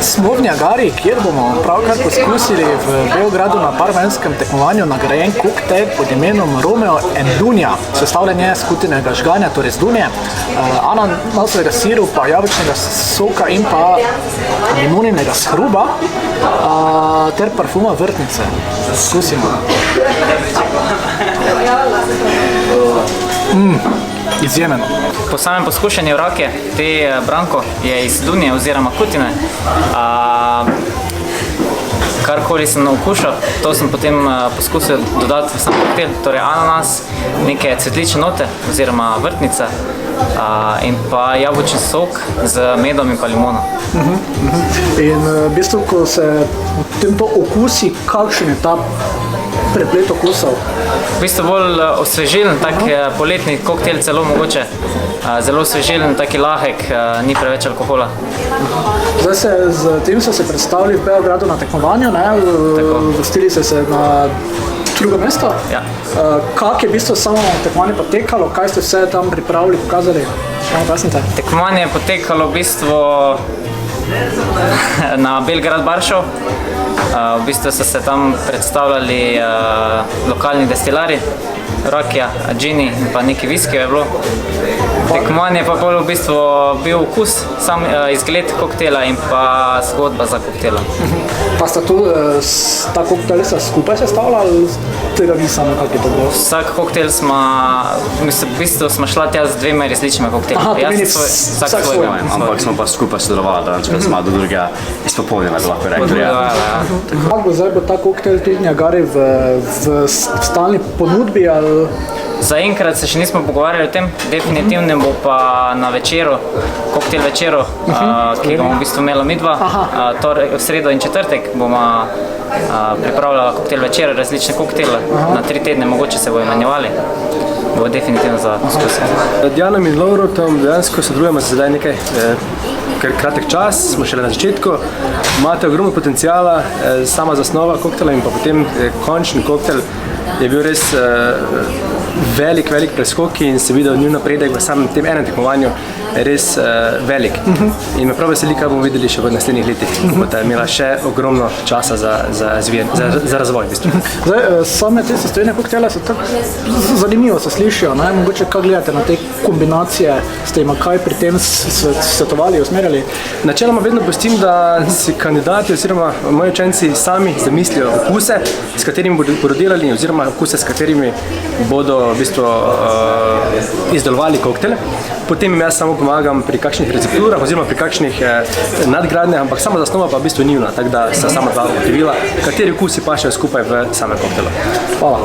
Smo v Niagari, kjer bomo pravkar poskusili v Beogradu na barmenskem tekmovanju nagrajen koktajl pod imenom Romeo and Dunja. Sestavljen je skutinega žganja, torej z dunje, ananasovega sirupa, jabolčnega soka in pa limoninega shruba ter parfuma vrtnice. Skusimo. Izjemen. Po samem poskušanju roke te branko je iz dunje oziroma kutine. Karkoli sem okušal, to sem potem poskusil dodati v sam koktajl, torej ananas, neke cvetlične note oziroma vrtnice in pa jabolčni sok z medom in pa limonom. In v bistvu, ko se potem to okusi, kakšen je ta preplet okusov? V bistvu bolj osvežilen, tak poletni koktajl celo mogoče. Zelo osvežilen, taki lahek, ni preveč alkohola. Zdaj z tem so se predstavili v Beogradu na tekmovanju, vrstili ste se na drugo mesto. Ja. Kak je v bistvu samo tekmovanje potekalo, kaj ste vse tam pripravili, pokazali? Tekmovanje je potekalo v bistvu na Belgrad Bar Show. V bistvu so se tam predstavljali lokalni destilari, rakija, džini in pa neki viskijo je bilo. Tekmovanje pa bolj v bistvu bil okus, sam izgled koktejla in pa zgodba za koktejla. Pa sta tu ta koktejl skupaj sestavljali, tega vi samo, kak je to bilo? Vsak koktejl smo, v bistvu smo šla tja z dvema različnima koktejlima. Aha, pomeni vsak svoj. Ampak smo pa skupaj sodelovali, da smo do drugega izpopolnjena, bi lahko rekli. Kako zdaj bo ta koktejl tudi v Niagari v stalni ponudbi ali? Zaenkrat se še nismo pogovarjali o tem, definitivno bo pa na večeru, koktejl večeru, ki bomo v bistvu imeli midva, v sredo in četrtek bomo pripravljali koktejl večer, različne koktejle, na 3 tedne mogoče se bojo menjevali, bo definitivno za poskusiti. Dianom in Lovrotom dejansko sodelujemo zdaj nekaj kratek čas, smo šele na začetku, imate ogromno potencijala, sama zasnova koktejla in pa potem končni koktejl je bil res velik preskok in se videl njun napredek v samem tem enem tekmovanju res velik. In me prav veseli, kaj bomo videli še v naslednjih letih, bo ta imela še ogromno časa za razvoj. Zdaj, same te sestavine koktejla so tako zanimivo se slišijo, mogoče kaj gledate na te kombinacije, ste ima kaj pri tem svetovali, usmerjali? Načeloma vedno pustim, da si kandidati oziroma moji učenci sami zamislijo okuse, s katerimi bodo delali oziroma okuse, s katerimi bodo v bistvu izdelovali koktejle. Potem jim jaz samo pomagam pri kakšnih recepturah oziroma pri kakšnih nadgradnjah, ampak sama zasnova pa v bistvu njuna, tako da se sama dva ugotovila, kateri okusi pašejo skupaj v samem koktejlu. Hvala.